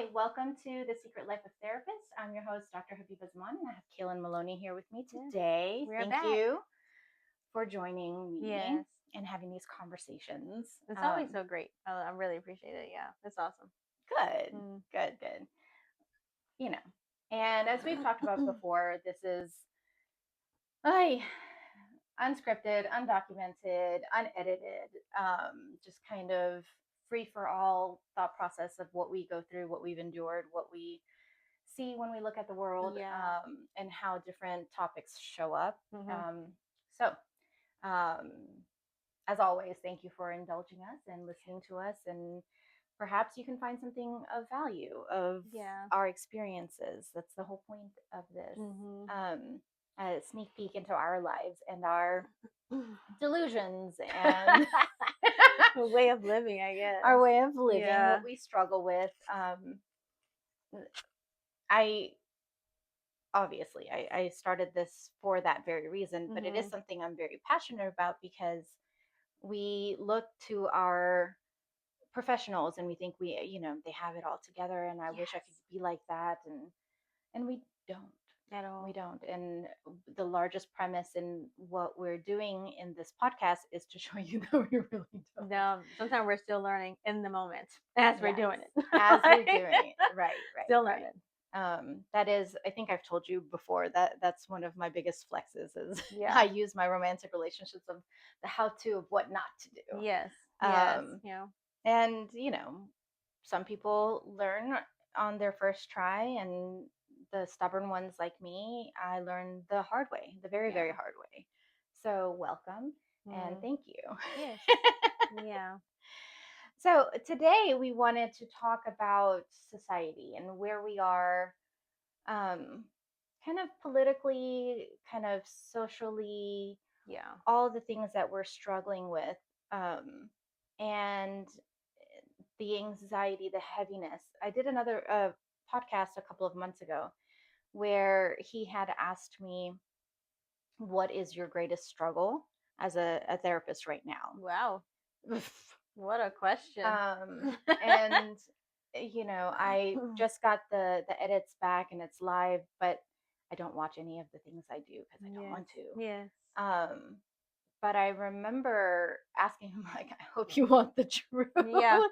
Hi, welcome to The Secret Life of Therapist. I'm your host, Dr. Habiba Zaman, and I have Kaylan Maloney here with me today. We're Thank back. you for joining me Yes. and having these conversations. It's always so great. I really appreciate it. Yeah, it's awesome. Good, Mm. good. And as we've talked about before, this is unscripted, undocumented, unedited, just kind of free for all thought process of what we go through, what we've endured, what we see when we look at the world, Yeah. and how different topics show up. Mm-hmm. So, um, as always, thank you for indulging us and listening to us. And perhaps you can find something of value of Yeah. our experiences. That's the whole point of this. Mm-hmm. A sneak peek into our lives and our delusions and A way of living, I guess. our way of living, Yeah. what we struggle with. I obviously I started this for that very reason, but it is Mm-hmm. something I'm very passionate about because we look to our professionals and we think they have it all together, and I wish I could be like that, and we don't. At all. We don't. And the largest premise in what we're doing in this podcast is to show you that we really don't. No, sometimes we're still learning in the moment as we're doing it. As we're doing it. Right. Still learning. That is, I think I've told you before that that's one of my biggest flexes is Yeah. I use my romantic relationships of the how-to of what not to do. Yes. Yeah. And some people learn on their first try, and the stubborn ones like me, I learned the hard way, the very, very hard way. So welcome and thank you. Yes. Yeah. So today we wanted to talk about society and where we are, kind of politically, kind of socially, Yeah. all the things that we're struggling with, and the anxiety, the heaviness. I did another podcast a couple of months ago where he had asked me, what is your greatest struggle as a therapist right now? Wow. What a question. And I just got the edits back and it's live, but I don't watch any of the things I do because I don't want to. Yes. But I remember asking him, like, I hope you want the truth. Yeah.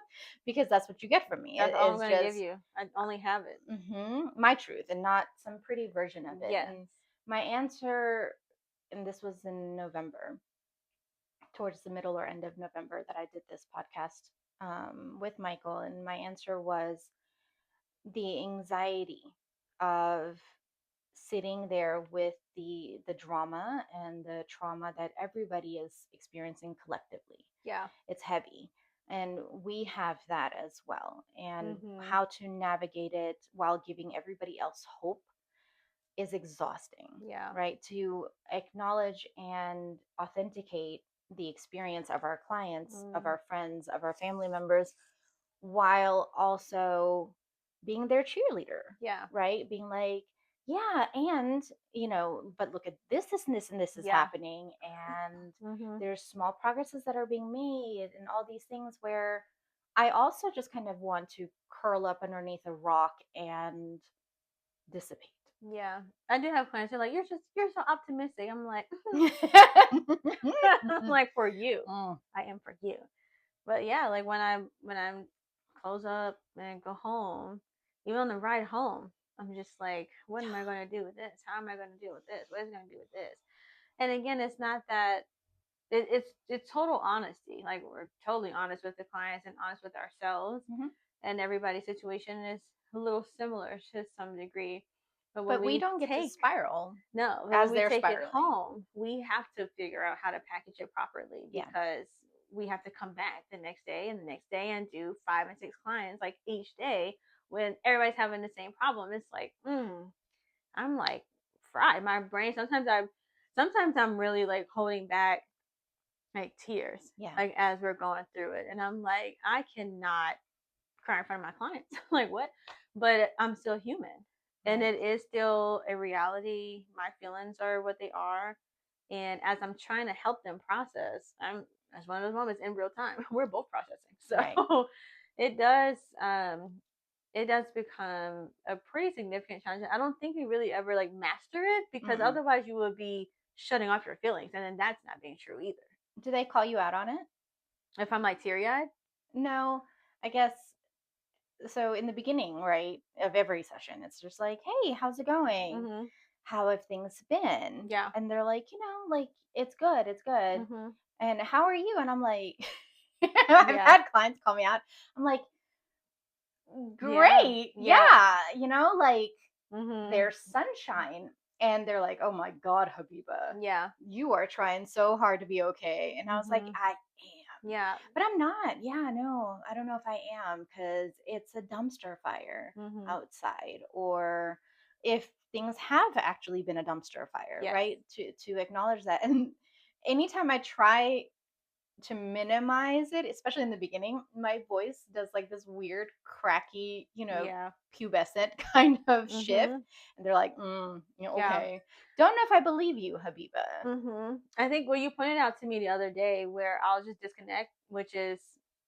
Because that's what you get from me. That's all I'm going to give you. I only have it. My truth and not some pretty version of it. Yes. And my answer, and this was in November, towards the middle or end of November, that I did this podcast with Michael. And my answer was the anxiety of sitting there with the drama and the trauma that everybody is experiencing collectively. Yeah. It's heavy, and we have that as well, and Mm-hmm. how to navigate it while giving everybody else hope is exhausting. Yeah. Right? To acknowledge and authenticate the experience of our clients, of our friends, of our family members, while also being their cheerleader. Yeah. Right? Being like, yeah, and but look at this and this and this is happening, and there's small progresses that are being made, and all these things where I also just kind of want to curl up underneath a rock and dissipate. Yeah. I do have clients who are like, you're so optimistic. I'm like, I'm like, for you. I am for you. But yeah, like when I'm close up and go home, even on the ride home, I'm just like, what am I going to do with this? How am I going to deal with this? What is it going to do with this? And again, it's not that it's total honesty. Like we're totally honest with the clients and honest with ourselves, and everybody's situation is a little similar to some degree. But we don't get to spiral. No, as when we they're take spiraling. it home, we have to figure out how to package it properly because we have to come back the next day and the next day and do 5 and 6 clients like each day when everybody's having the same problem. It's like, I'm like fried. My brain sometimes I'm really like holding back like tears, like as we're going through it, and I'm like, I cannot cry in front of my clients. Like what? But I'm still human. And it is still a reality. My feelings are what they are. And as I'm trying to help them process, as one of those moments in real time. We're both processing. So it does it does become a pretty significant challenge. I don't think you really ever like master it, because Mm-mm. otherwise you would be shutting off your feelings, and then that's not being true either. Do they call you out on it? If I'm like teary eyed? No, I guess so. In the beginning, right, of every session, it's just like, hey, how's it going? Mm-hmm. How have things been? Yeah. And they're like, like, it's good, it's good. Mm-hmm. And how are you? And I'm like, I've Yeah. had clients call me out. I'm like, Yeah. great. Yeah. Yeah. Like, Mm-hmm. their sunshine. And they're like, oh my God, Habiba, Yeah. you are trying so hard to be okay. And I was like, Mm-hmm. I am. Yeah. But I'm not. Yeah, no, I don't know if I am, because it's a dumpster fire Mm-hmm. outside. Or if things have actually been a dumpster fire, Yes. right? To acknowledge that. And anytime I try to minimize it, especially in the beginning, my voice does like this weird, cracky, Yeah. pubescent kind of shift. Mm-hmm. And they're like, Yeah. okay. Don't know if I believe you, Habiba. Mm-hmm. I think what you pointed out to me the other day, where I'll just disconnect, which is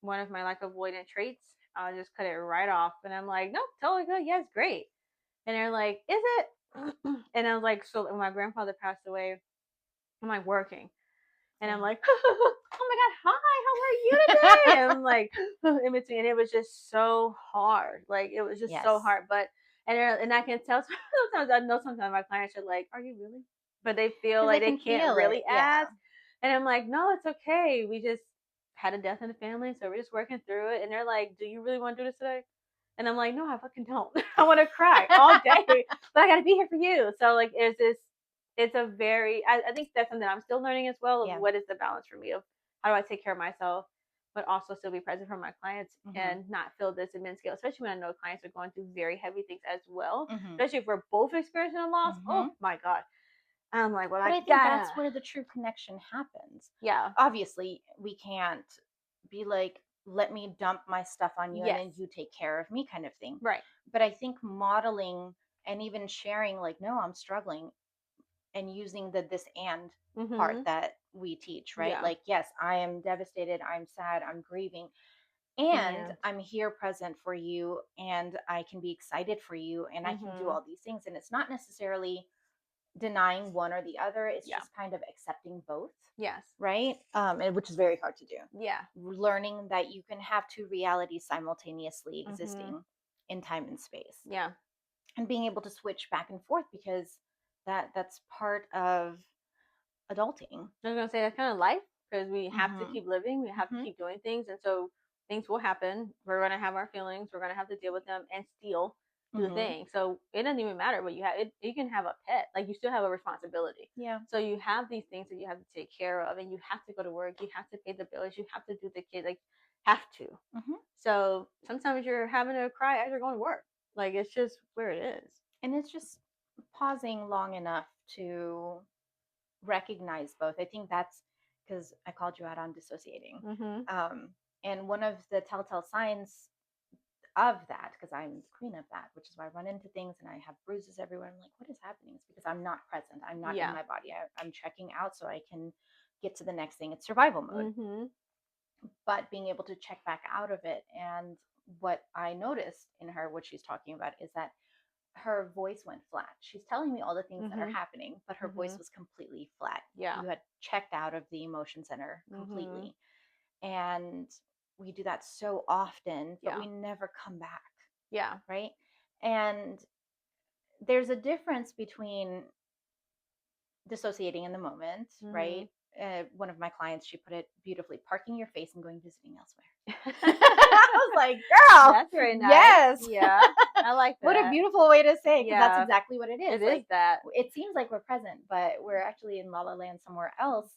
one of my like avoidant traits. I'll just cut it right off, and I'm like, nope, totally good. Yes, great. And they're like, is it? And I was like, so when my grandfather passed away, I'm like working, and I'm Yeah. like, oh my god, hi, how are you today? And I'm like in between, and it was just so hard. Like it was just Yes. so hard. But and I can tell sometimes, I know sometimes my clients are like, are you really? But they feel Because they like they can can't feel it. really Yeah. ask. And I'm like, no, it's okay. We just had a death in the family, so we're just working through it. And they're like, do you really want to do this today? And I'm like, no, I fucking don't. I want to cry all day, but I got to be here for you. So like, there's this. It's a very. I think that's something I'm still learning as well. Of Yeah. what is the balance for me of how do I take care of myself, but also still be present for my clients and not feel this immense guilt, especially when I know clients are going through very heavy things as well. Especially if we're both experiencing a loss. Oh my god. I'm like, well, But I I think gotta. that's where the true connection happens. Yeah. Obviously, we can't be like, let me dump my stuff on you and Yes. then you take care of me, kind of thing. Right. But I think modeling and even sharing, like, no, I'm struggling, and using the this and part Mm-hmm. that we teach, right? Yeah. Like, yes, I am devastated, I'm sad, I'm grieving, and And. I'm here present for you, and I can be excited for you, and I can do Mm-hmm. all these things. And it's not necessarily denying one or the other, it's Yeah. just kind of accepting both, Yes. right? And which is very hard to do. Yeah. Learning that you can have two realities simultaneously Mm-hmm. existing in time and space, Yeah. and being able to switch back and forth, because that's part of adulting. I was gonna say that's kind of life, because we have to Mm-hmm. keep living, we have to Mm-hmm. keep doing things, and so things will happen. We're gonna have our feelings, we're gonna have to deal with them, and still do the Mm-hmm. thing. So it doesn't even matter what you have. You can have a pet, like you still have a responsibility. Yeah. So you have these things that you have to take care of, and you have to go to work. You have to pay the bills. You have to do the kid, like have to. Mm-hmm. So sometimes you're having to cry as you're going to work. Like it's just where it is. And it's just pausing long enough to recognize both. I think that's because I called you out on dissociating. Mm-hmm. Um, and one of the telltale signs of that, because I'm the queen of that, which is why I run into things and I have bruises everywhere. I'm like, what is happening? It's because I'm not present. I'm not in Yeah. my body. I'm checking out so I can get to the next thing. It's survival mode. Mm-hmm. But being able to check back out of it. And what I noticed in her, what she's talking about, is that her voice went flat. She's telling me all the things that are Mm-hmm. happening, but her voice Mm-hmm. was completely flat. Yeah. You had checked out of the emotion center Mm-hmm. completely. And we do that so often, but Yeah. we never come back, Yeah. right? And there's a difference between dissociating in the moment, Mm-hmm. right? One of my clients, she put it beautifully: parking your face and going visiting elsewhere. I was like, girl, That's very nice. yes. Yeah. I like that. What a beautiful way to say it, because that's Yeah. exactly what it is. It Like, is that. it seems like we're present, but we're actually in la la land somewhere else,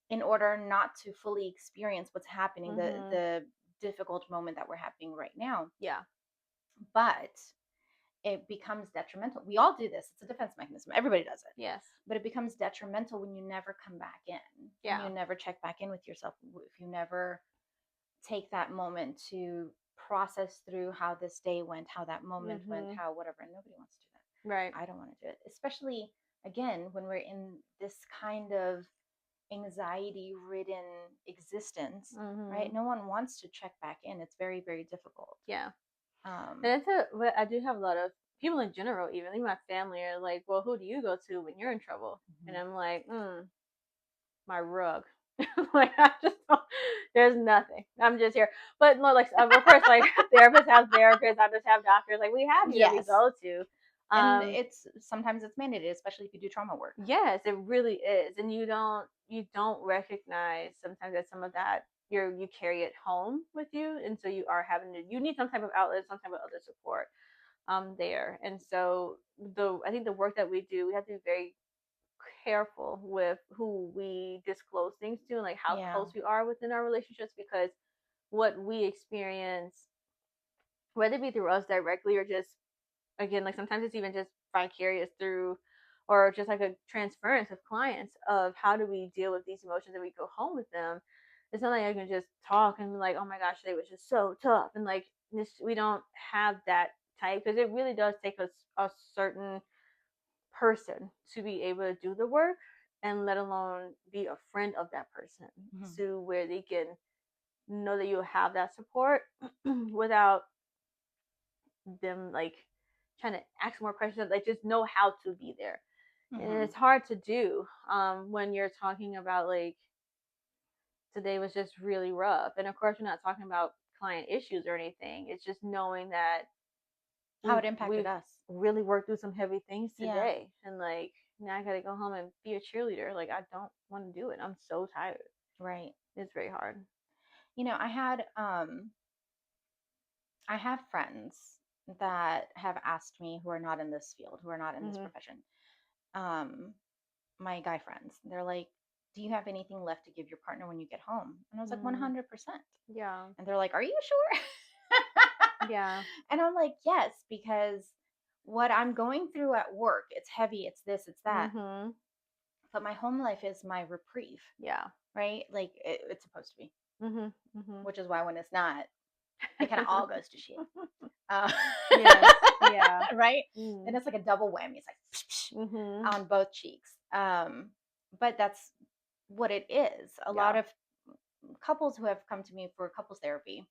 in order not to fully experience what's happening, Mm-hmm. the difficult moment that we're happening right now. Yeah. But it becomes detrimental. We all do this. It's a defense mechanism. Everybody does it. Yes. But it becomes detrimental when you never come back in. Yeah. You never check back in with yourself. If you never take that moment to process through how this day went, how that moment went, Mm-hmm. how whatever. And nobody wants to do that. Right. I don't want to do it. Especially, again, when we're in this kind of anxiety ridden existence, Mm-hmm. right? No one wants to check back in. It's very, very difficult. Yeah. And but I do have a lot of people in general, even my family, are like, "Well, who do you go to when you're in trouble?" And I'm like, my rug. Like I just don't, there's nothing. I'm just here. But no, like of course, like therapists have therapists, doctors have doctors. Like we have you that we Yes. go to. And it's sometimes it's mandated, especially if you do trauma work. Yes, it really is. And you don't recognize sometimes that some of that you carry it home with you, and so you need some type of outlet, some type of other support there. And so I think the work that we do, we have to be very careful with who we disclose things to and like how Yeah. close we are within our relationships, because what we experience, whether it be through us directly or just again, like sometimes it's even just vicarious through or just like a transference of clients of how do we deal with these emotions and we go home with them. It's not like I can just talk and be like, oh my gosh, today was just so tough. And like this, we don't have that type, because it really does take a certain person to be able to do the work, and let alone be a friend of that person, to where they can know that you have that support without them like trying to ask more questions, like just know how to be there. And it's hard to do when you're talking about like today was just really rough, and of course we're not talking about client issues or anything. It's just knowing that How we've it impacted we've us. really worked through some heavy things Yeah. today, and like now I gotta go home and be a cheerleader. Like I don't want to do it. I'm so tired. Right. It's very hard. I have friends that have asked me, who are not in this field, who are not in this profession. Um my guy friends. They're like, "Do you have anything left to give your partner when you get home?" And I was like, 100%. Yeah. And they're like, "Are you sure?" Yeah. And I'm like, "Yes, because what I'm going through at work, it's heavy, it's this, it's that. But my home life is my reprieve, Yeah. right? Like it's supposed to be, Mhm. Mhm. which is why when it's not, it kind of all goes to shit. Uh, Yes. Yeah. right? And Mm. it's like a double whammy. It's like Mhm. on both cheeks. But that's what it is. A lot Yeah. of couples who have come to me for couples therapy,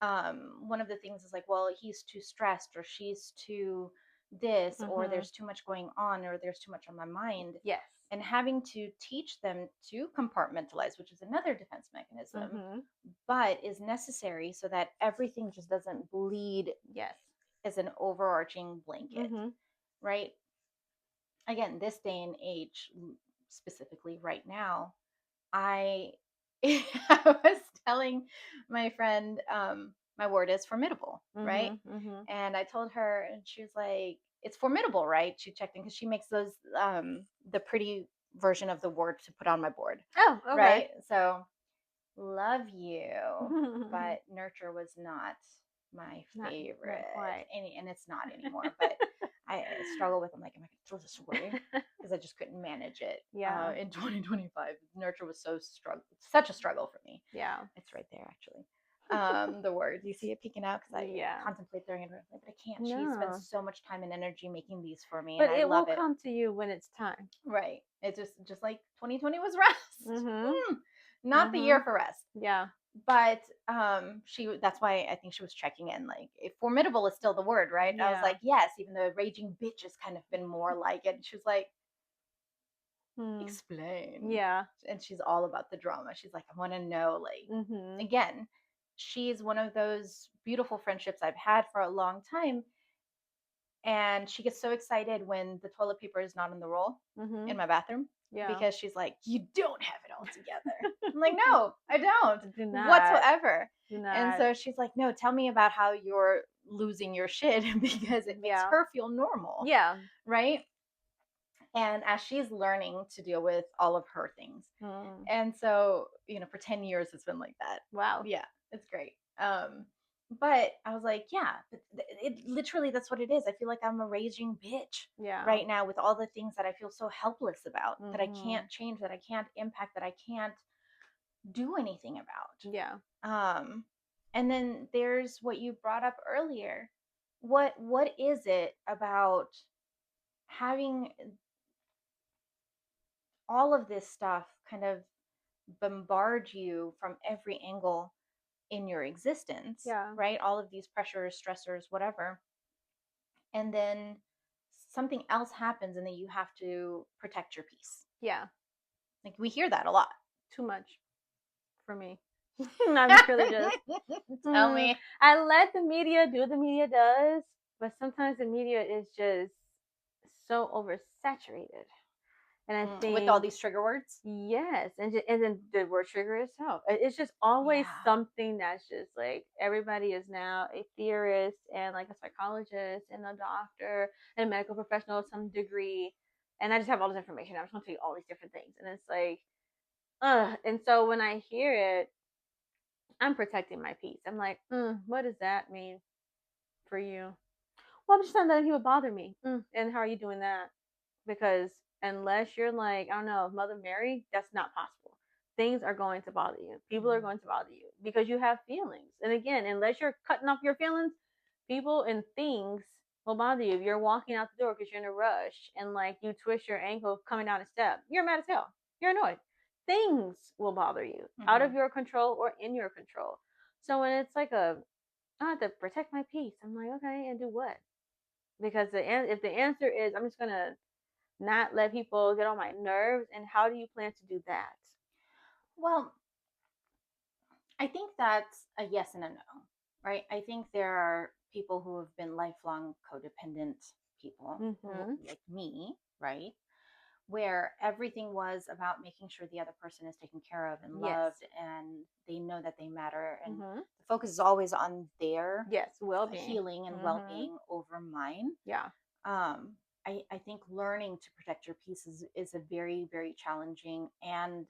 one of the things is like, well, he's too stressed or she's too this, or Mhm. there's too much going on, or there's too much on my mind. Yes. And having to teach them to compartmentalize, which is another defense mechanism, Mhm. but is necessary so that everything just doesn't bleed Yes. as an overarching blanket, Mhm. right? Again, this day and age, specifically right now, I I was telling my friend, my word is formidable, right? Mhm. Mhm. And I told her, and she was like, "It's formidable, right?" She checked in because she makes those the pretty version of the word to put on my board, Oh, okay. right? So love you, but nurture was not my Not favorite, quite. and it's not anymore. But I struggle with. I'm like, am I gonna throw this away? Because I just couldn't manage it. Yeah. In 2025, nurture was such a struggle for me. Yeah. It's right there, actually. The word, you see it peeking out because I Yeah. contemplate throwing it away, but I can't. She spends No. so much time and energy making these for me, and But I it will love it. come to you when it's time. Right? It's just like 2020 was rest. Mhm. Not the year Mhm. for rest, Yeah. but she that's why I think she was checking in, like, if formidable is still the word, right? I was Yeah. like, yes, even though raging bitch has kind of been more like it. And she was like, Hmm. explain. Yeah. And she's all about the drama. She's like, I want to know, like, Mhm. again, she's one of those beautiful friendships I've had for a long time. And she gets so excited when the toilet paper is not in the roll in Mhm. my bathroom, Yeah. because she's like, "You don't have it all together." I'm like, "No, I don't Do not. whatsoever." Do And not. so she's like, "No, tell me about how you're losing your shit," because it makes Yeah. her feel normal, Yeah. right? And as she's learning to deal with all of her things. Mm. And so, for 10 years it's been like that. Wow. Yeah, it's great. But I was like, yeah, it literally, that's what it is. I feel like I'm a raging bitch Yeah. right now with all the things that I feel so helpless about, that I can't Mhm. change, that I can't impact, that I can't do anything about. Yeah. And then there's what you brought up earlier. What is it about having all of this stuff kind of bombard you from every angle in your existence, Yeah. right? All of these pressures, stressors, whatever. And then something else happens and then you have to protect your peace. Yeah. Like we hear that a lot. Too much for me. I'm really just Tell me. I let the media do what the media does, but sometimes the media is just so oversaturated. And I With all think these trigger words. yes, and then the word trigger itself. It's just always Yeah. something that's just like everybody is now a theorist and like a psychologist and a doctor and a medical professional of some degree. And I just have all this information. I'm just gonna tell you all these different things, and it's like, ugh. And so when I hear it, I'm protecting my peace. I'm like, what does that mean for you? Well, I'm just not letting people bother me. And how are you doing that? Because unless you're like, I don't know, Mother Mary, that's not possible. Things are going to bother you. People are going to bother you because you have feelings. And again, unless you're cutting off your feelings, people and things will bother you. If you're walking out the door because you're in a rush and like you twist your ankle coming down a step, you're mad as hell. You're annoyed. Things will bother you out of your control or in your control. So when it's like I have to protect my peace, I'm like, okay, and do what? Because if the answer is I'm just gonna not let people get on my nerves, and how do you plan to do that? Well, I think that's a yes and a no, right? I think there are people who have been lifelong codependent people, like me, right? Where everything was about making sure the other person is taken care of and loved and they know that they matter. And the focus is always on their well-being, healing and well-being over mine. Yeah. I think learning to protect your peace is a very, very challenging and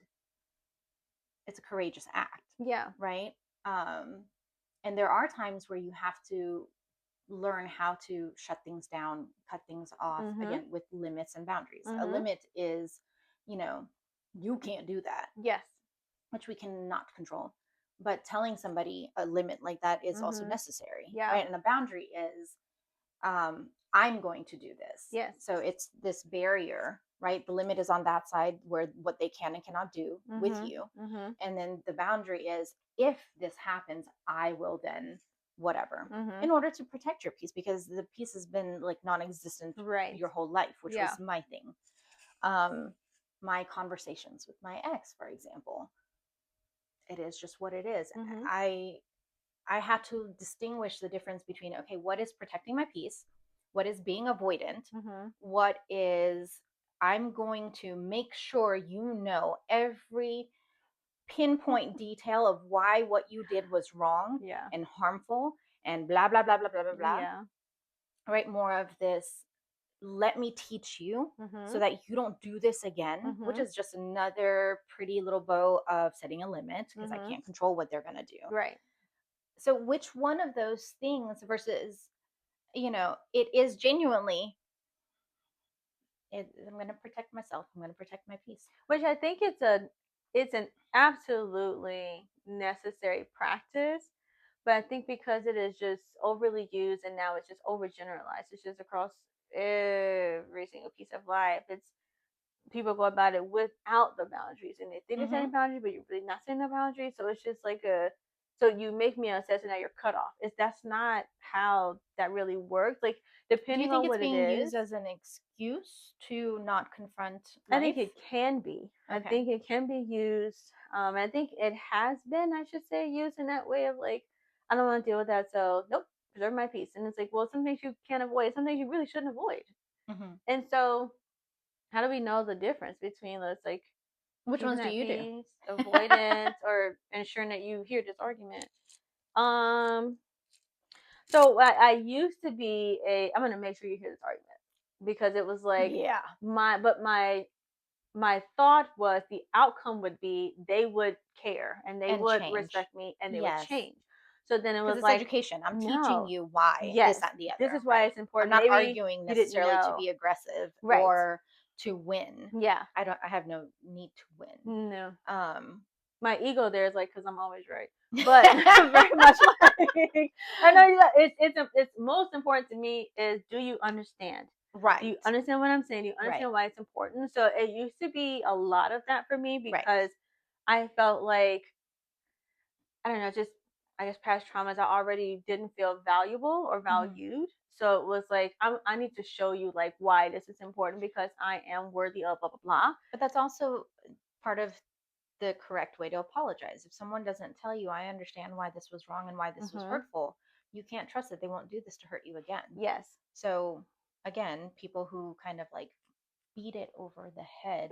it's a courageous act. Yeah. Right. And there are times where you have to learn how to shut things down, cut things off, again, with limits and boundaries. A limit is, you can't do that. Yes. Which we cannot control. But telling somebody a limit like that is also necessary. Yeah. Right. And a boundary is, I'm going to do this. Yes. So it's this barrier, right? The limit is on that side where what they can and cannot do with you. And then the boundary is, if this happens, I will then whatever, in order to protect your peace, because the peace has been like non-existent your whole life, which was my thing. My conversations with my ex, for example, it is just what it is. I had to distinguish the difference between, okay, what is protecting my peace? What is being avoidant? What is, I'm going to make sure you know every pinpoint detail of why what you did was wrong and harmful and blah, blah, blah, blah, blah, blah, blah. Right? More of this, let me teach you so that you don't do this again, which is just another pretty little bow of setting a limit, because I can't control what they're going to do. Right. So which one of those things versus, it is genuinely, I'm going to protect myself. I'm going to protect my peace. Which I think it's an absolutely necessary practice. But I think because it is just overly used and now it's just overgeneralized, it's just across every single piece of life. It's people go about it without the boundaries, and they think they're setting boundaries, but you're really not setting a boundary. So it's just like so you make me upset, and now you're cut off. That's not how that really works. Like depending on what it is. Do you think it's being used as an excuse to not confront life? I think it can be. Okay. I think it can be used. I think it has been, I should say, used in that way of like, I don't want to deal with that, so nope, preserve my peace. And it's like, well, some things you can't avoid, some things you really shouldn't avoid. And so how do we know the difference between let's like which ones do you do? Avoidance or ensuring that you hear this argument? So I used to be I'm gonna make sure you hear this argument, because it was like my thought was the outcome would be they would care and they would change. Respect me and they would change. So then it was it's like education. I'm teaching you why this, that, and the other. This is why it's important. I'm not arguing necessarily to be aggressive or to win. Yeah. I have no need to win. No. My ego there is like, because I'm always right. But very much like, I know it's most important to me is, do you understand? Right. Do you understand what I'm saying? Do you understand why it's important? So it used to be a lot of that for me, because I felt like, I don't know, just I guess past traumas, I already didn't feel valuable or valued. So it was like, I need to show you like why this is important, because I am worthy of blah blah blah. But that's also part of the correct way to apologize. If someone doesn't tell you, I understand why this was wrong and why this was hurtful, you can't trust that they won't do this to hurt you again. Yes. So again, people who kind of like beat it over the head,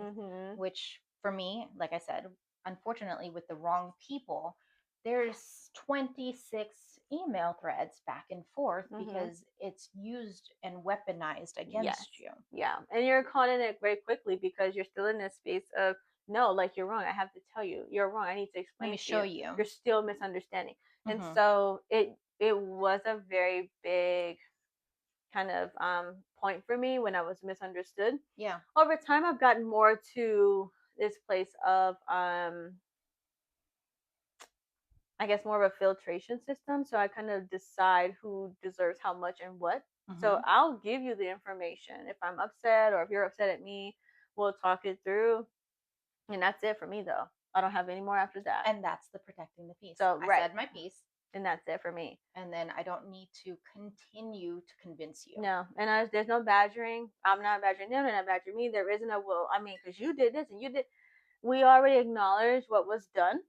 which for me, like I said, unfortunately with the wrong people, there's 26 email threads back and forth because it's used and weaponized against you. Yeah. And you're caught in it very quickly because you're still in this space of, no, like, you're wrong. I have to tell you, you're wrong. I need to explain. Let me show you. You're still misunderstanding. And so it was a very big kind of point for me when I was misunderstood. Yeah. Over time, I've gotten more to this place of I guess more of a filtration system. So I kind of decide who deserves how much and what. So I'll give you the information if I'm upset, or if you're upset at me, we'll talk it through. And that's it for me, though. I don't have any more after that. And that's the protecting the peace. So I said my piece. And that's it for me. And then I don't need to continue to convince you. No. And there's no badgering. I'm not badgering them, they're not badgering me. There isn't a, well, I mean, because you did this and you did. We already acknowledged what was done.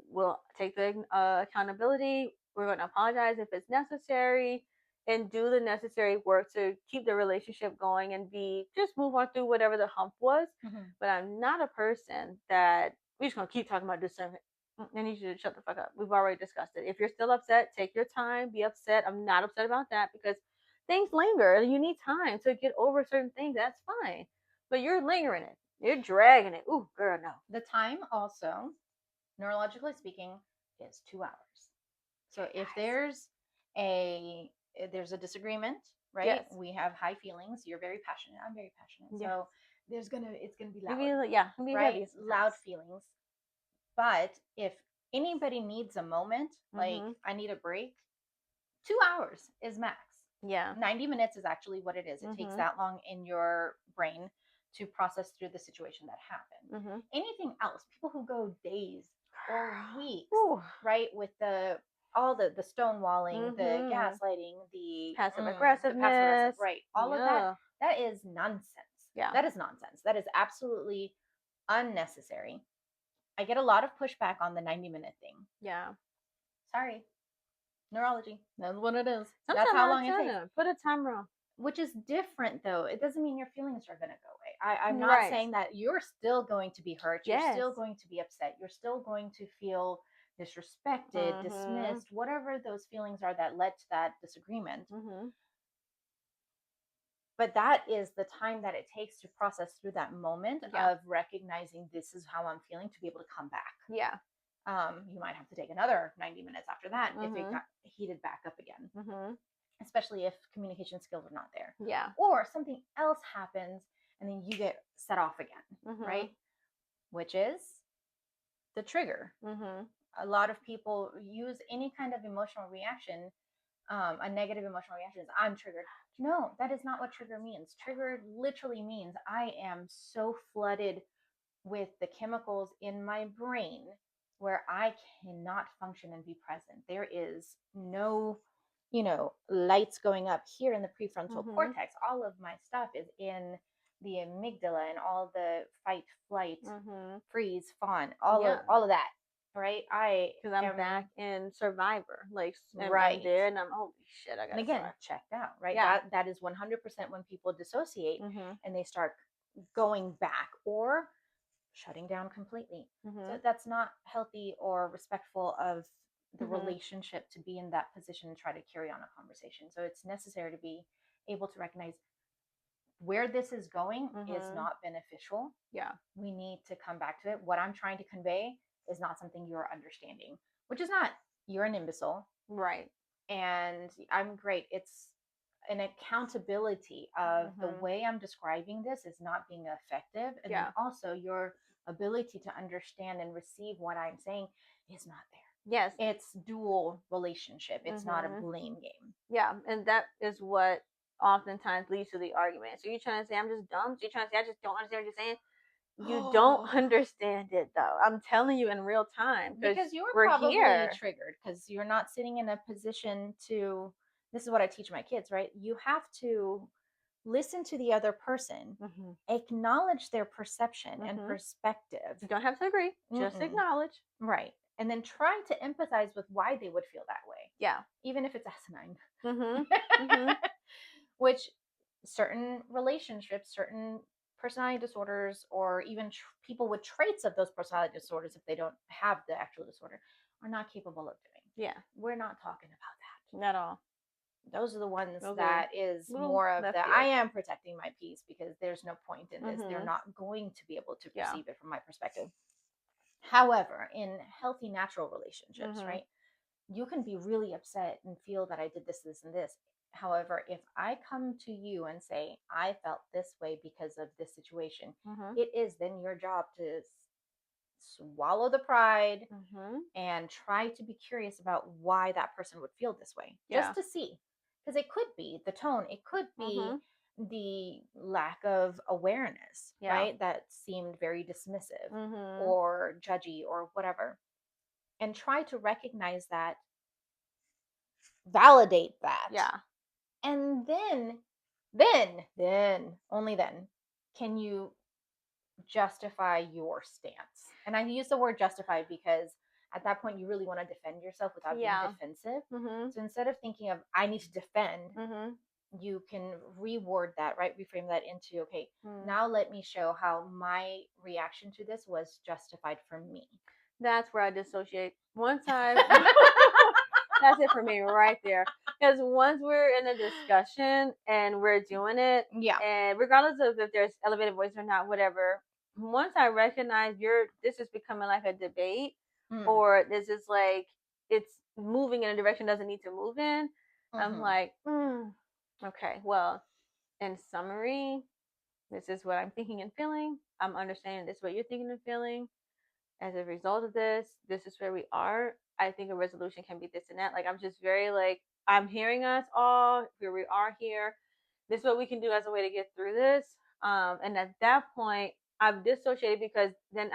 We'll take the accountability. We're going to apologize if it's necessary, and do the necessary work to keep the relationship going and just move on through whatever the hump was. But I'm not a person that we're just going to keep talking about discernment. I need you to shut the fuck up. We've already discussed it. If you're still upset, take your time, be upset. I'm not upset about that, because things linger. You need time to get over certain things. That's fine. But you're lingering it. You're dragging it. Ooh, girl, no. The time also, neurologically speaking, is 2 hours. So if there's a disagreement, right? Yes. We have high feelings. You're very passionate. I'm very passionate. Yes. So it's gonna be loud. Right? Loud feelings. But if anybody needs a moment, like I need a break, 2 hours is max. Yeah. 90 minutes is actually what it is. It takes that long in your brain to process through the situation that happened. Anything else, people who go days or weeks, right, with all the stonewalling, the gaslighting, the passive aggressiveness, right, all of that is nonsense. Yeah. That is nonsense. That is absolutely unnecessary. I get a lot of pushback on the 90-minute thing. Yeah. Sorry. Neurology. That's what it is. That's how long it takes. Put a timer on. Which is different, though. It doesn't mean your feelings are going to go away. I'm not saying that. You're still going to be hurt. You're still going to be upset. You're still going to feel disrespected, dismissed, whatever those feelings are that led to that disagreement. But that is the time that it takes to process through that moment of recognizing this is how I'm feeling, to be able to come back. Yeah. You might have to take another 90 minutes after that if it got heated back up again. Especially if communication skills are not there. Yeah. Or something else happens and then you get set off again, right? Which is the trigger. A lot of people use any kind of emotional reaction, a negative emotional reaction is, I'm triggered. No, that is not what trigger means. Trigger literally means I am so flooded with the chemicals in my brain where I cannot function and be present. There is no, lights going up here in the prefrontal cortex. All of my stuff is in the amygdala and all the fight, flight, freeze, fawn, all of that. Right? Because I'm back in survivor, like I'm there, and I'm, holy shit, I got. And again, checked out, right? Yeah. That is 100% when people dissociate and they start going back or shutting down completely. So that's not healthy or respectful of the relationship to be in that position and try to carry on a conversation. So it's necessary to be able to recognize where this is going is not beneficial. Yeah. We need to come back to it. What I'm trying to convey is not something you're understanding, which is not, you're an imbecile. Right. And I'm great. It's an accountability of the way I'm describing this is not being effective. And then also your ability to understand and receive what I'm saying is not there. Yes. It's dual relationship. It's not a blame game. Yeah. And that is what oftentimes leads to the argument. So you're trying to say I'm just dumb? So you're trying to say I just don't understand what you're saying? You don't understand it though. I'm telling you in real time because you're we're probably here. triggered because you're not sitting in a position to. This is what I teach my kids, right? You have to listen to the other person, acknowledge their perception and perspective. You don't have to agree, just acknowledge. Right. And then try to empathize with why they would feel that way. Yeah. Even if it's asinine. Which certain relationships, certain personality disorders, or even people with traits of those personality disorders, if they don't have the actual disorder, are not capable of doing. Yeah. We're not talking about that. Not at all. Those are the ones that is more of the I am protecting my peace because there's no point in this. They're not going to be able to perceive it from my perspective. However, in healthy, natural relationships, right, you can be really upset and feel that I did this, this, and this. However, if I come to you and say, I felt this way because of this situation, it is then your job to swallow the pride and try to be curious about why that person would feel this way, just to see. Because it could be the tone, it could be the lack of awareness, right? That seemed very dismissive or judgy or whatever. And try to recognize that, validate that. Yeah. And then, only then, can you justify your stance. And I use the word justify because at that point you really want to defend yourself without being defensive. So instead of thinking of I need to defend, you can reword that, right? Reframe that into, okay, now let me show how my reaction to this was justified for me. That's where I dissociate. Once I that's it for me right there. Because once we're in a discussion and we're doing it, and regardless of if there's elevated voice or not, whatever, once I recognize this is becoming like a debate, or this is like it's moving in a direction it doesn't need to move in, I'm like, okay, well, in summary, this is what I'm thinking and feeling. I'm understanding this is what you're thinking and feeling. As a result of this is where we are. I think a resolution can be this and that. Like, I'm just very like, I'm hearing us all, here we are here. This is what we can do as a way to get through this. And at that point, I've dissociated because then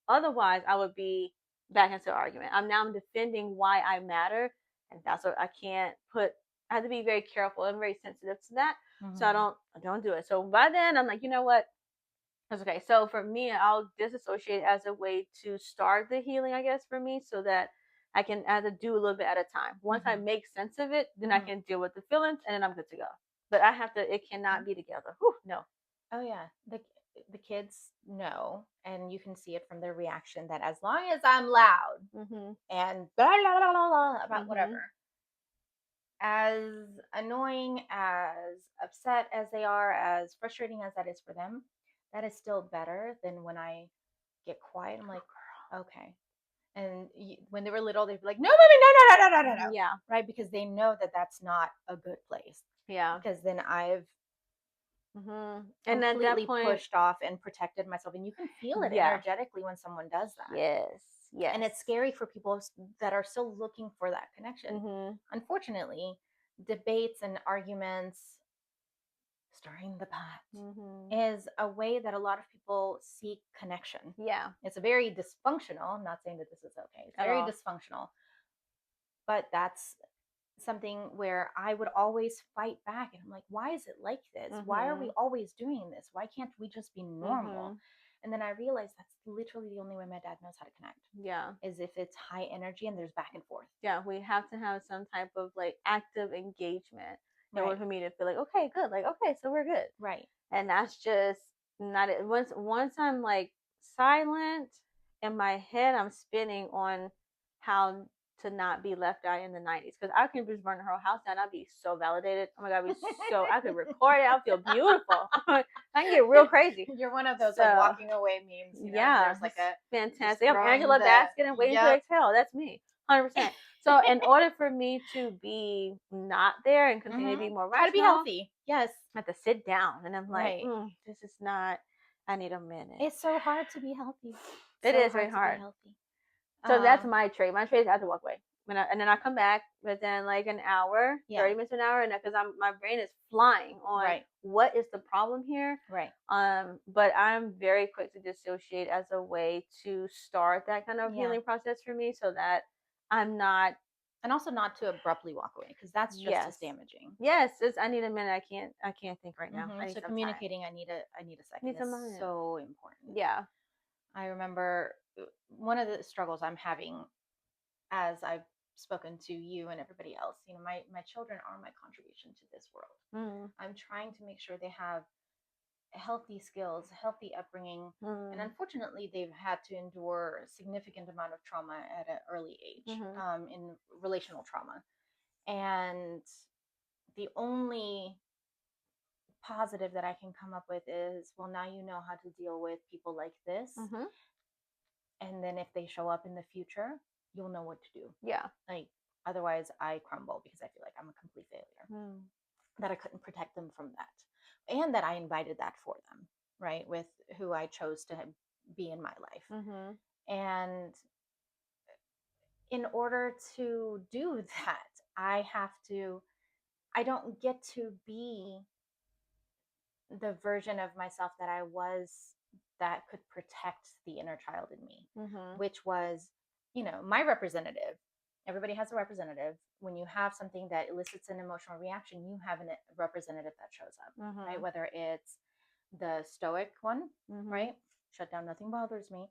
otherwise I would be back into argument. I'm defending why I matter. And that's what I have to be very careful and very sensitive to that. So I don't do it. So by then I'm like, you know what? That's okay. So for me, I'll disassociate as a way to start the healing, I guess, for me, so that I can do a little bit at a time. Once I make sense of it, then I can deal with the feelings and then I'm good to go. But it cannot be together. Whew, no. Oh yeah. The kids know, and you can see it from their reaction, that as long as I'm loud and blah, blah, blah, blah, blah, about whatever, as annoying, as upset as they are, as frustrating as that is for them, that is still better than when I get quiet. I'm like, okay. And when they were little, they'd be like, no, mommy, no, no, no, no, no, no. Yeah. Right? Because they know that that's not a good place. Yeah. Because then I've and completely at that point, pushed off and protected myself. And you can feel it energetically when someone does that. Yes. Yes. And it's scary for people that are still looking for that connection. Unfortunately, debates and arguments, stirring the pot, is a way that a lot of people seek connection. Yeah. It's a very dysfunctional, I'm not saying that this is okay, it's very dysfunctional, but that's something where I would always fight back. And I'm like, why is it like this? Why are we always doing this? Why can't we just be normal? And then I realized that's literally the only way my dad knows how to connect. Yeah. Is if it's high energy and there's back and forth. Yeah, we have to have some type of like active engagement in order for me to feel like, okay, good. Like, okay, so we're good. Right. And that's just not it. Once I'm like silent in my head, I'm spinning on how to not be left out in the 90s. Because I can just burn the whole house down. I'd be so validated. Oh my God, I could record it. I'll feel beautiful. I can get real crazy. You're one of those like walking away memes. You know? Yeah. There's like a fantastic. I'm Angela Basket and waiting to exhale. That's me. 100%. So in order for me to be not there and continue to be more rational, try to be healthy. Yes. I have to sit down and I'm like, this is not, I need a minute. It's so hard to be healthy. It is very hard. So that's my trait. My trait is I have to walk away. and then I come back within like an hour, 30 minutes, an hour, and because my brain is flying on what is the problem here. Right. But I'm very quick to dissociate as a way to start that kind of healing process for me, so that I'm not. And also not to abruptly walk away, because that's just as damaging. Yes, I need a minute. I can't think right now. I need so some communicating, time. I need a second. Need some is moment. so important. Yeah. I remember one of the struggles I'm having, as I've spoken to you and everybody else, my children are my contribution to this world. I'm trying to make sure they have healthy skills, healthy upbringing, and unfortunately, they've had to endure a significant amount of trauma at an early age, in relational trauma. And the only positive that I can come up with is, well, now you know how to deal with people like this. And then if they show up in the future, you'll know what to do. Yeah. Like, otherwise, I crumble because I feel like I'm a complete failure. That I couldn't protect them from that. And that I invited that for them, right? With who I chose to be in my life. And in order to do that, I don't get to be the version of myself that I was, that could protect the inner child in me, which was, my representative. Everybody has a representative. When you have something that elicits an emotional reaction, you have a representative that shows up, right? Whether it's the stoic one, right? Shut down, nothing bothers me.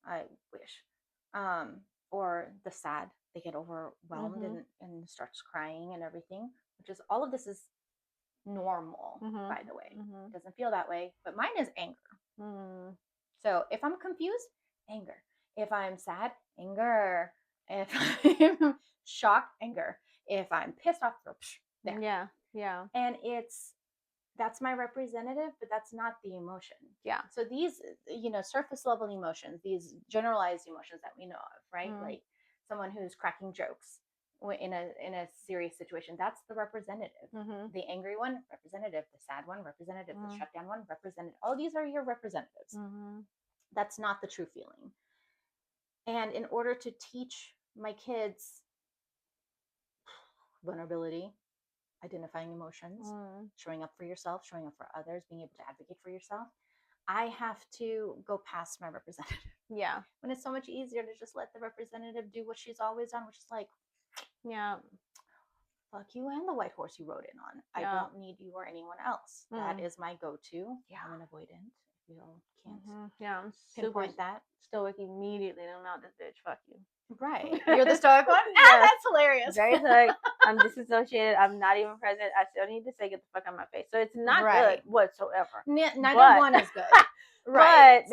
I wish. Or the sad, they get overwhelmed and starts crying and everything, which is, all of this is normal, by the way. It doesn't feel that way, but mine is anger. So if I'm confused, anger. If I'm sad, anger. If I'm shocked, anger. If I'm pissed off, there. Yeah. And that's my representative, but that's not the emotion. Yeah. So these, surface level emotions, these generalized emotions that we know of, right? Like someone who's cracking jokes in a serious situation, that's the representative. The angry one, representative. The sad one, representative. The shutdown one, representative. All these are your representatives. That's not the true feeling. And in order to teach my kids vulnerability, identifying emotions, showing up for yourself, showing up for others, being able to advocate for yourself, I have to go past my representative. Yeah. When it's so much easier to just let the representative do what she's always done, which is like, fuck you and the white horse you rode in on. I don't need you or anyone else. That is my go-to. I'm an avoidant. If you can't I'm pinpoint that. Stoic immediately. I'm not this bitch. Fuck you. Right. You're the stoic one? That's hilarious. Very stoic. I'm disassociated. I'm not even present. I still need to say, get the fuck out of my face. So it's not good whatsoever. Neither one is good. Right.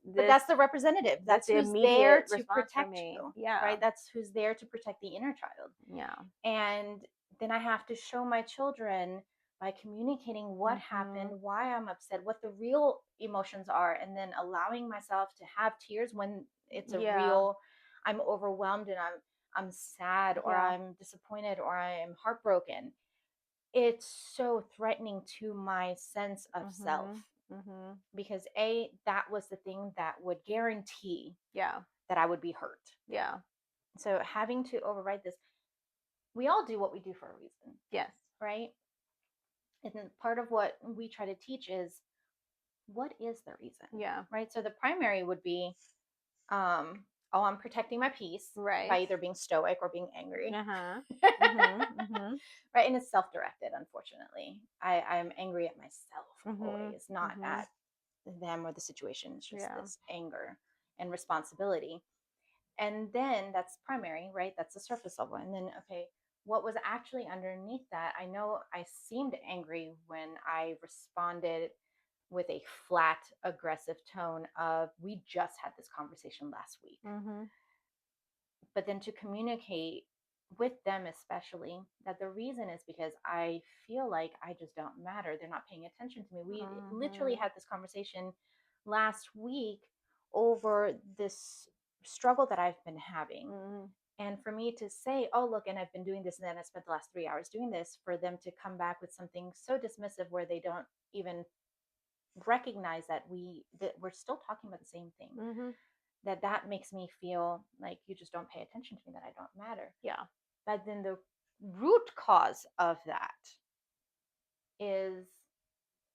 But that's the representative. That's the who's there to protect me. you. Yeah. Right. That's who's there to protect the inner child. Yeah. And then I have to show my children by communicating what happened, why I'm upset, what the real emotions are, and then allowing myself to have tears when it's a real, I'm overwhelmed and I'm sad, or I'm disappointed, or I'm heartbroken. It's so threatening to my sense of self. Because that was the thing that would guarantee that I would be hurt. Yeah. So having to override this, we all do what we do for a reason. Yes. Right? And part of what we try to teach is, what is the reason? Yeah. Right? So the primary would be, I'm protecting my peace by either being stoic or being angry. Right? And it's self-directed, unfortunately. I'm angry at myself always, not at them or the situation. It's just this anger and responsibility. And then that's primary, right? That's the surface level. And then, okay, what was actually underneath that? I know I seemed angry when I responded with a flat, aggressive tone of, we just had this conversation last week. But then to communicate with them, especially, that the reason is because I feel like I just don't matter. They're not paying attention to me. We literally had this conversation last week over this struggle that I've been having. And for me to say, oh, look, and I've been doing this, and then I spent the last 3 hours doing this, for them to come back with something so dismissive where they don't even recognize that we're still talking about the same thing. that makes me feel like you just don't pay attention to me, that I don't matter. Yeah. But then the root cause of that is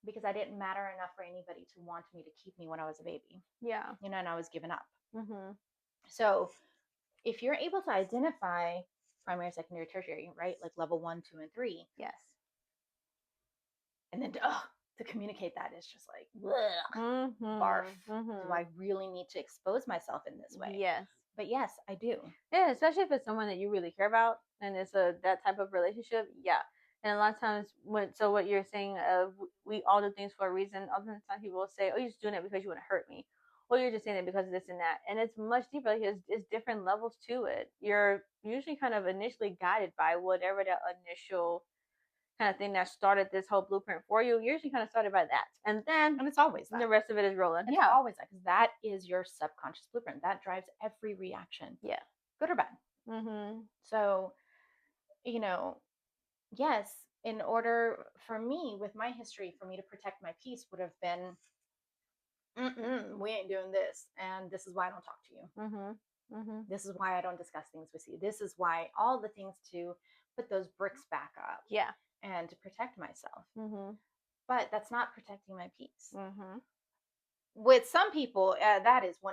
because I didn't matter enough for anybody to want me to keep me when I was a baby. Yeah. And I was given up. Mm-hmm. So if you're able to identify primary, secondary, tertiary, right? Like level 1, 2, and 3. Yes. And then to communicate that is just like, barf. Do I really need to expose myself in this way? Yes. But yes, I do. Yeah, especially if it's someone that you really care about and it's that type of relationship. Yeah. And a lot of times what you're saying, we all do things for a reason. Oftentimes people will say, oh, you're just doing it because you want to hurt me. Or you're just saying it because of this and that. And it's much deeper. Like it's different levels to it. You're usually kind of initially guided by whatever that initial kind of thing that started this whole blueprint for you. You're usually kind of started by that. And it's always that. The rest of it is rolling. It's always that, because that is your subconscious blueprint. That drives every reaction. Yeah. Good or bad. So, yes, in order for me, with my history, for me to protect my peace would have been, we ain't doing this. And this is why I don't talk to you. This is why I don't discuss things with you. This is why, all the things to put those bricks back up. Yeah. And to protect myself. But that's not protecting my peace. With some people, that is 100%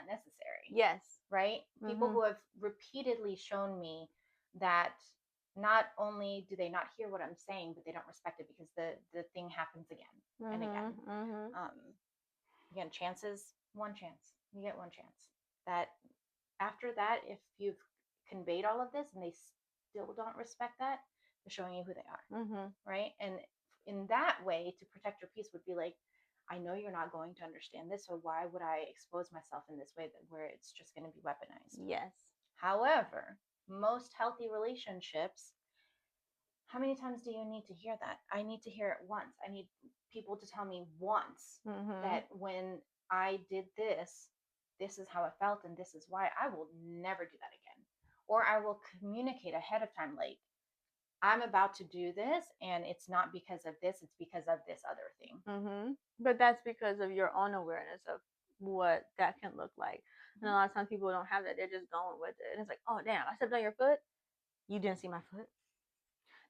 necessary. Yes. Right? People who have repeatedly shown me that not only do they not hear what I'm saying, but they don't respect it, because the thing happens again and again. Again, chances, one chance. You get one chance. That after that, if you've conveyed all of this and they still don't respect that, they're showing you who they are. Right? And in that way, to protect your peace would be like, I know you're not going to understand this, so why would I expose myself in this way where it's just going to be weaponized? Yes. However, most healthy relationships, how many times do you need to hear that? I need to hear it once. I need people to tell me once that when I did this, this is how it felt and this is why. I will never do that again. Or I will communicate ahead of time, like, I'm about to do this and it's not because of this, it's because of this other thing. But that's because of your own awareness of what that can look like. And a lot of times people don't have that. They're just going with it. And it's like, oh, damn, I stepped on your foot. You didn't see my foot.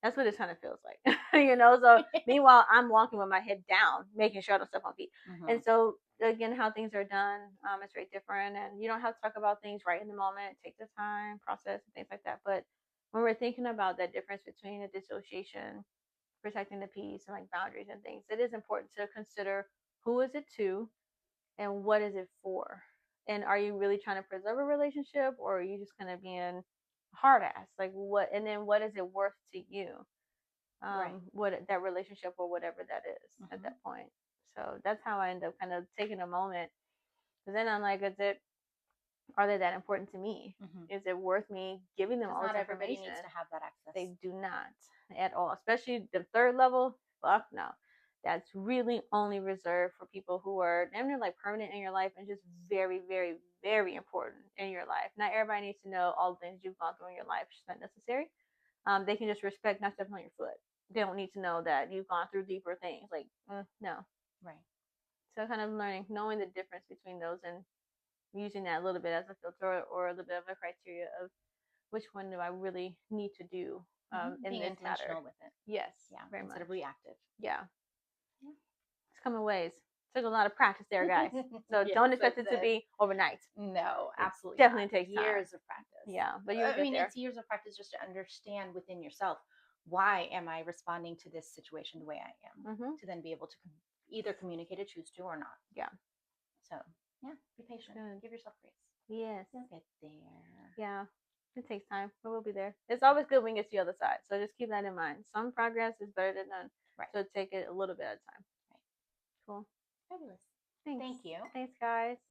That's what it kind of feels like. So meanwhile, I'm walking with my head down, making sure I don't step on feet. And so, again, how things are done, it's very different. And you don't have to talk about things right in the moment. Take the time, process, and things like that. But when we're thinking about that difference between a dissociation, protecting the peace, and like boundaries and things, it is important to consider who is it to and what is it for. And are you really trying to preserve a relationship, or are you just kind of being hard ass? Like what? And then what is it worth to you? Right. What that relationship or whatever that is at that point. So that's how I end up kind of taking a moment, because then I'm like, are they that important to me? Is it worth me giving them all this information? Not everybody needs to have that access. They do not at all, especially the third level. Fuck no. That's really only reserved for people who are, they're like permanent in your life and just very, very, very important in your life. Not everybody needs to know all the things you've gone through in your life. It's not necessary. They can just respect not stepping on your foot. They don't need to know that you've gone through deeper things. Like, no. Right. So kind of knowing the difference between those and using that a little bit as a filter or a little bit of a criteria of which one do I really need to do in being this intentional matter. with it. Yes. Yeah. Very instead much. of reactive. Yeah. It's coming ways. Took a lot of practice there, guys. So don't expect it to be overnight. No, absolutely. Definitely takes years of practice. Yeah, but it's years of practice just to understand within yourself, why am I responding to this situation the way I am, to then be able to either communicate it, choose to, or not. Yeah. So yeah, be patient. Good. Give yourself grace. Yes. You'll get there. Yeah. It takes time, but we'll be there. It's always good when you get to the other side. So just keep that in mind. Some progress is better than none. Right. So take it a little bit at a time. Right. Cool. Fabulous. Thanks. Thank you. Thanks, guys.